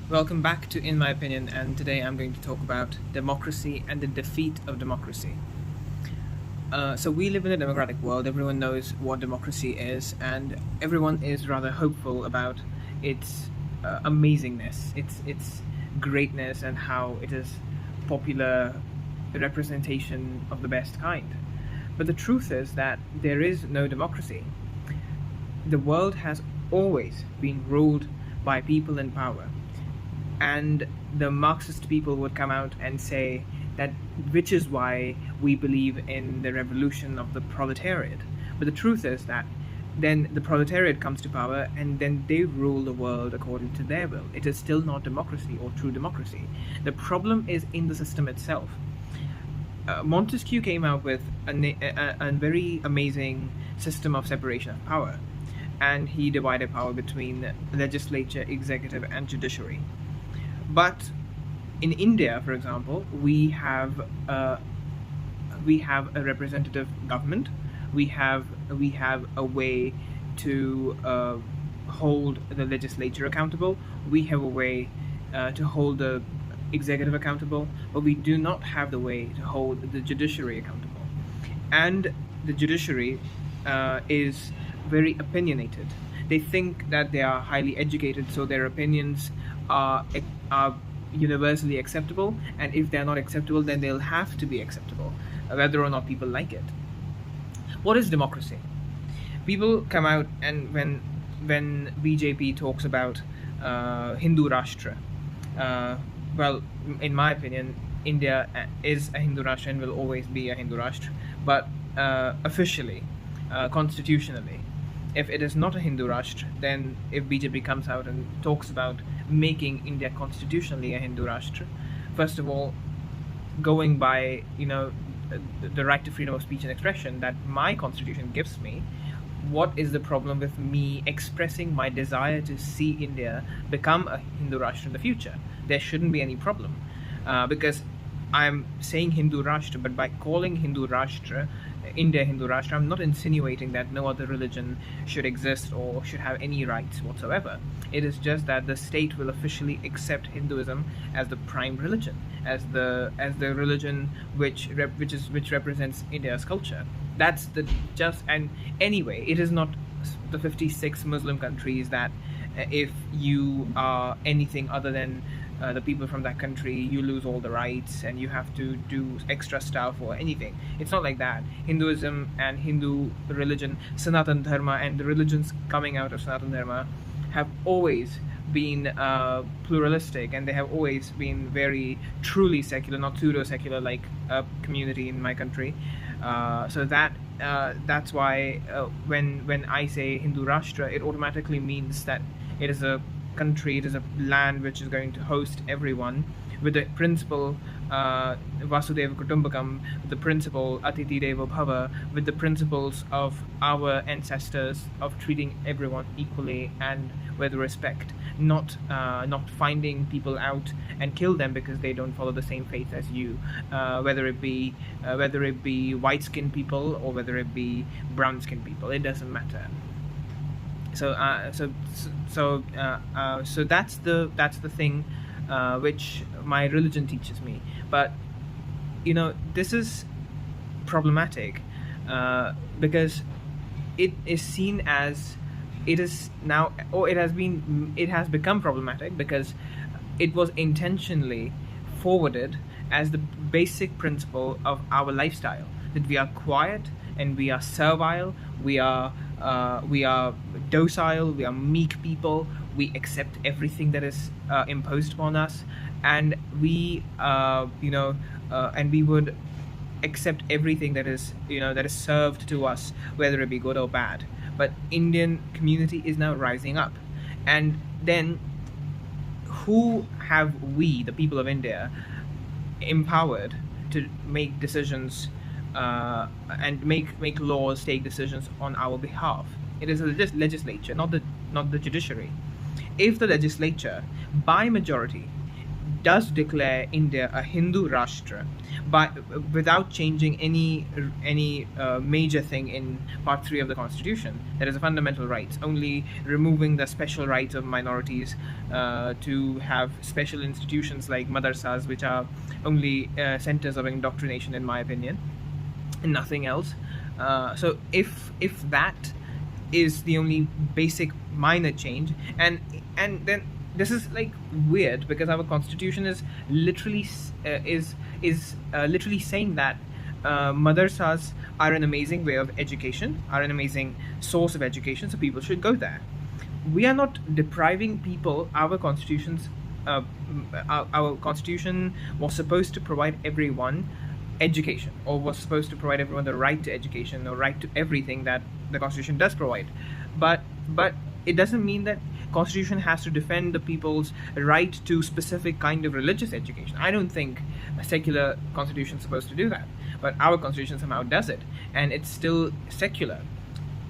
Welcome back to In My Opinion, and today I'm going to talk about democracy and the defeat of democracy. So, we live in a democratic world, everyone knows what democracy is, and everyone is rather hopeful about its amazingness, its greatness, and how it is popular representation of the best kind. But the truth is that there is no democracy. The world has always been ruled by people in power, and the Marxist people would come out and say that, which is why we believe in the revolution of the proletariat. But the truth is that then the proletariat comes to power and then they rule the world according to their will. It is still not democracy or true democracy. The problem is in the system itself. Montesquieu came out with a very amazing system of separation of power, and he divided power between legislature, executive, and judiciary. But in India, for example, we have a representative government. We have a way to hold the legislature accountable. We have a way to hold the executive accountable, but we do not have the way to hold the judiciary accountable. And the judiciary is very opinionated. They think that they are highly educated, so their opinions are universally acceptable, and if they're not acceptable, then they'll have to be acceptable, whether or not people like it. What is democracy? People come out, and when BJP talks about Hindu Rashtra, well, in my opinion, India is a Hindu Rashtra and will always be a Hindu Rashtra, but officially, constitutionally, if it is not a Hindu Rashtra, then if BJP comes out and talks about making India constitutionally a Hindu Rashtra, first of all, going by the right to freedom of speech and expression that my constitution gives me, what is the problem with me expressing my desire to see India become a Hindu Rashtra in the future? There shouldn't be any problem, because I'm saying Hindu Rashtra, but by calling Hindu Rashtra India Hindu Rashtra, I'm not insinuating that no other religion should exist or should have any rights whatsoever. It is just that the state will officially accept Hinduism as the prime religion, as the religion which represents India's culture. That's the just and anyway, it is not the 56 Muslim countries that if you are anything other than the people from that country, you lose all the rights and you have to do extra stuff or anything. It's not like that. Hinduism and Hindu religion, Sanatan Dharma, and the religions coming out of Sanatan Dharma have always been pluralistic, and they have always been very truly secular, not pseudo secular like a community in my country. So that's why when I say Hindu Rashtra, it automatically means that it is a country, it is a land which is going to host everyone with the principle Vasudeva Kutumbakam, with the principle Atiti Devo Bhava, with the principles of our ancestors of treating everyone equally and with respect, not finding people out and kill them because they don't follow the same faith as you, whether it be white-skinned people or whether it be brown-skinned people. It doesn't matter. So that's the thing which my religion teaches me. But this is problematic because it is seen as it is now, or it has become problematic because it was intentionally forwarded as the basic principle of our lifestyle, that we are quiet and we are servile, we are docile, we are meek people, we accept everything that is imposed upon us, and we would accept everything that is served to us, whether it be good or bad. But Indian community is now rising up, and then who have we, the people of India, empowered to make decisions and make laws, take decisions on our behalf? It is the legislature, not the judiciary. If the legislature, by majority, does declare India a Hindu Rashtra, but without changing any major thing in Part 3 of the Constitution. That is a fundamental rights, only removing the special rights of minorities to have special institutions like madrasas, which are only centers of indoctrination, in my opinion, and nothing else. So if that is the only basic minor change, and then this is like weird, because our constitution is literally literally saying that madrasas are an amazing way of education, are an amazing source of education, so people should go there. We are not depriving people. Our constitutions, our constitution was supposed to provide everyone education, or was supposed to provide everyone the right to education, or right to everything that the constitution does provide. But it doesn't mean that constitution has to defend the people's right to specific kind of religious education. I don't think a secular constitution is supposed to do that, but our constitution somehow does it, and it's still secular.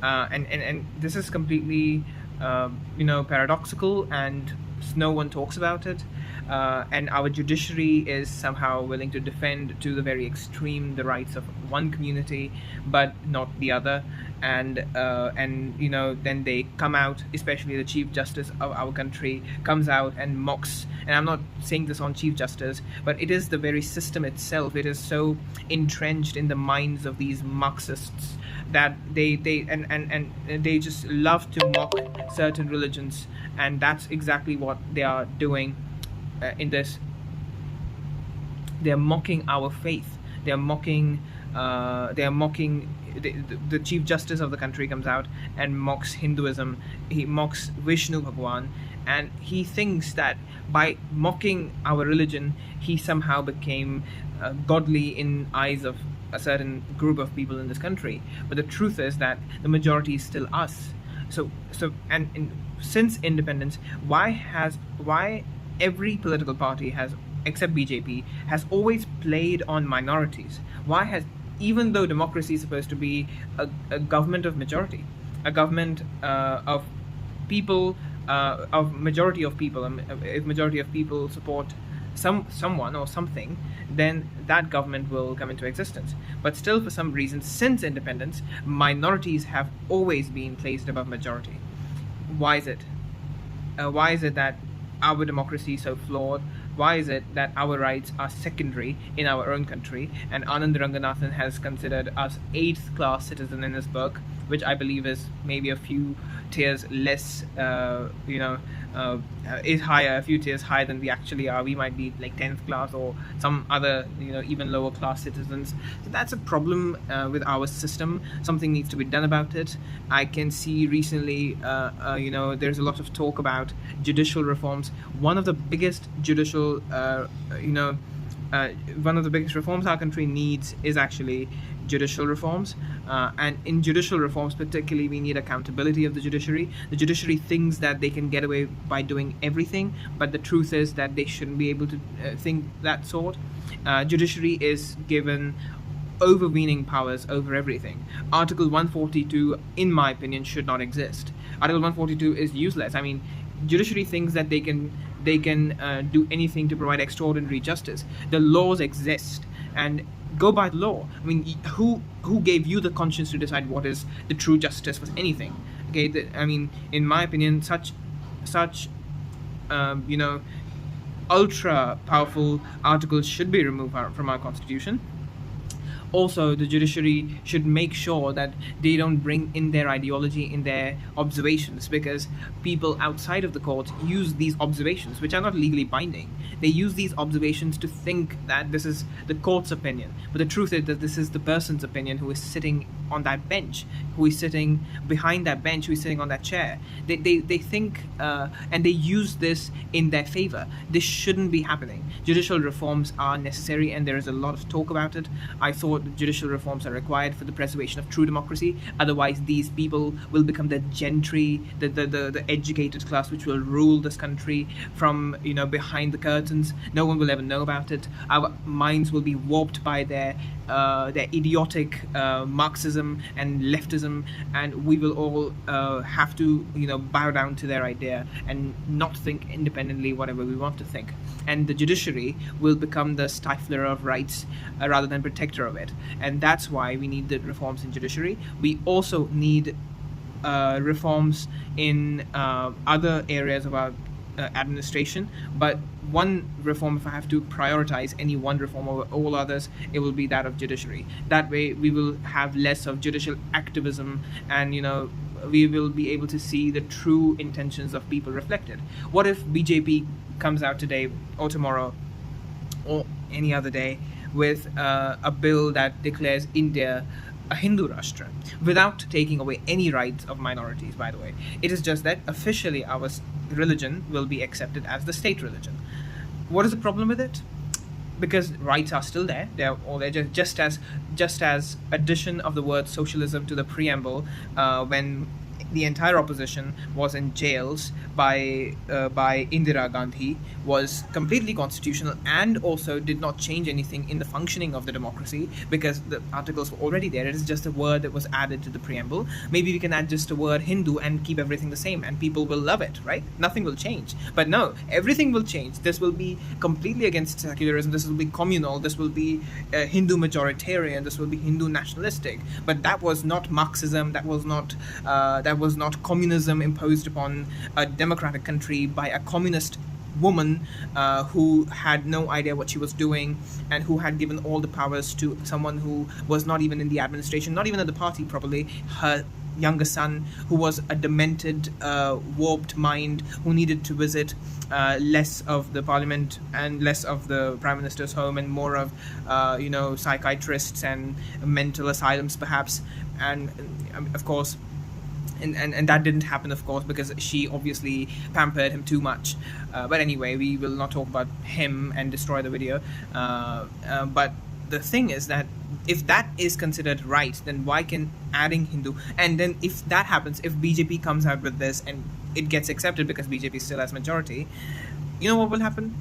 And this is completely paradoxical, and no one talks about it. And our judiciary is somehow willing to defend to the very extreme the rights of one community, but not the other. And then they come out, especially the Chief Justice of our country comes out and mocks. And I'm not saying this on Chief Justice, but it is the very system itself. It is so entrenched in the minds of these Marxists that they just love to mock certain religions, and that's exactly what they are doing in this. They're mocking our faith. They're mocking the Chief Justice of the country comes out and mocks Hinduism. He mocks Vishnu Bhagwan, and he thinks that by mocking our religion, he somehow became godly in eyes of a certain group of people in this country. But the truth is that the majority is still us. And since independence, why every political party has, except BJP, has always played on minorities? Why has, even though democracy is supposed to be a government of majority, a government of people, of majority of people, if majority of people support someone or something, then that government will come into existence. But still, for some reason, since independence, minorities have always been placed above majority. Why is it? Why is it that our democracy is so flawed? Why is it that our rights are secondary in our own country? And Anand Ranganathan has considered us 8th class citizen in his book, which I believe is maybe a few tiers less, is higher, a few tiers higher than we actually are. We might be like 10th class or some other, even lower class citizens. So that's a problem with our system. Something needs to be done about it. I can see recently, there's a lot of talk about judicial reforms. One of the biggest judicial, one of the biggest reforms our country needs is actually judicial reforms, and in judicial reforms particularly, we need accountability of the judiciary. The judiciary thinks that they can get away by doing everything, but the truth is that they shouldn't be able to think that sort. Judiciary is given overweening powers over everything. Article 142, in my opinion, should not exist. Article 142 is useless. I mean, judiciary thinks that they can do anything to provide extraordinary justice. The laws exist, and go by the law. I mean, who gave you the conscience to decide what is the true justice for anything? Okay, in my opinion, such ultra powerful articles should be removed from our constitution. Also, the judiciary should make sure that they don't bring in their ideology in their observations, because people outside of the court use these observations, which are not legally binding. They use these observations to think that this is the court's opinion, but the truth is that this is the person's opinion who is sitting on that bench, who is sitting behind that bench, who is sitting on that chair. They think and they use this in their favor. This shouldn't be happening. Judicial reforms are necessary, and there is a lot of talk about it. I thought judicial reforms are required for the preservation of true democracy. Otherwise, these people will become the gentry, the educated class, which will rule this country from behind the curtains. No one will ever know about it. Our minds will be warped by their idiotic Marxism Marxism and leftism, and we will all have to, bow down to their idea and not think independently whatever we want to think. And the judiciary will become the stifler of rights rather than protector of it. And that's why we need the reforms in judiciary. We also need reforms in other areas of our administration, but one reform, if I have to prioritize any one reform over all others, it will be that of judiciary. That way we will have less of judicial activism, and we will be able to see the true intentions of people reflected. What if BJP comes out today or tomorrow or any other day with a bill that declares India a Hindu Rashtra, without taking away any rights of minorities, by the way? It is just that officially our religion will be accepted as the state religion. What is the problem with it? Because rights are still there. They're all there, just as addition of the word socialism to the preamble when the entire opposition was in jails by Indira Gandhi was completely constitutional, and also did not change anything in the functioning of the democracy, because the articles were already there. It is just a word that was added to the preamble. Maybe we can add just a word Hindu and keep everything the same, and people will love it, right? Nothing will change. But no, everything will change. This will be completely against secularism. This will be communal. This will be Hindu majoritarian. This will be Hindu nationalistic. But that was not Marxism. That was not communism imposed upon a democratic country by a communist woman who had no idea what she was doing, and who had given all the powers to someone who was not even in the administration, not even at the party properly, her younger son, who was a demented, warped mind, who needed to visit less of the parliament and less of the prime minister's home, and more of psychiatrists and mental asylums perhaps. And of course, and that didn't happen, of course, because she obviously pampered him too much. But anyway, we will not talk about him and destroy the video. But the thing is that if that is considered right, then why can adding Hindu, and then if that happens, if BJP comes out with this and it gets accepted because BJP still has majority, you know what will happen?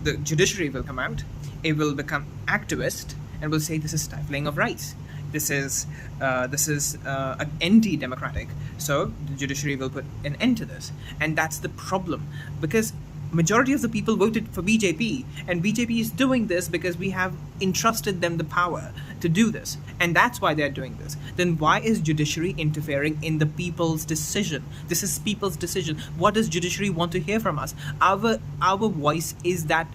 The judiciary will come out, it will become activist, and will say this is stifling of rights. This is anti-democratic. So the judiciary will put an end to this, and that's the problem, because majority of the people voted for BJP, and BJP is doing this because we have entrusted them the power to do this, and that's why they're doing this. Then why is judiciary interfering in the people's decision? This is people's decision. What does judiciary want to hear from us? Our voice is that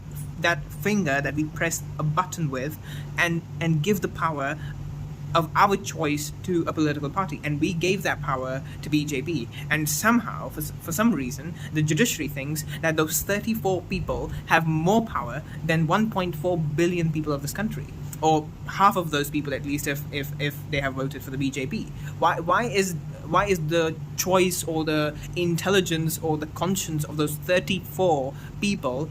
finger that we press a button with and give the power of our choice to a political party, and we gave that power to BJP, and somehow, for some reason, the judiciary thinks that those 34 people have more power than 1.4 billion people of this country, or half of those people at least, if they have voted for the BJP. Why is the choice or the intelligence or the conscience of those 34 people,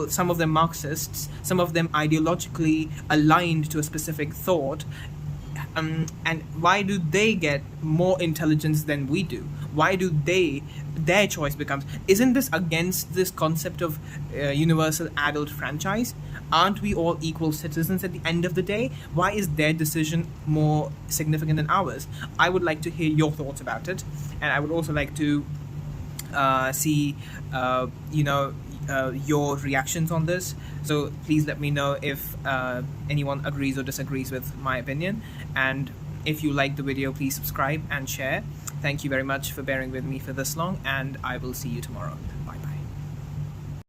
some of them Marxists, some of them ideologically aligned to a specific thought, and why do they get more intelligence than we do? Why do their choice becomes? Isn't this against this concept of universal adult franchise? Aren't we all equal citizens at the end of the day? Why is their decision more significant than ours? I would like to hear your thoughts about it, and I would also like to see your reactions on this. So please let me know if anyone agrees or disagrees with my opinion, and if you like the video, please subscribe and share. Thank you very much for bearing with me for this long, and I will see you tomorrow.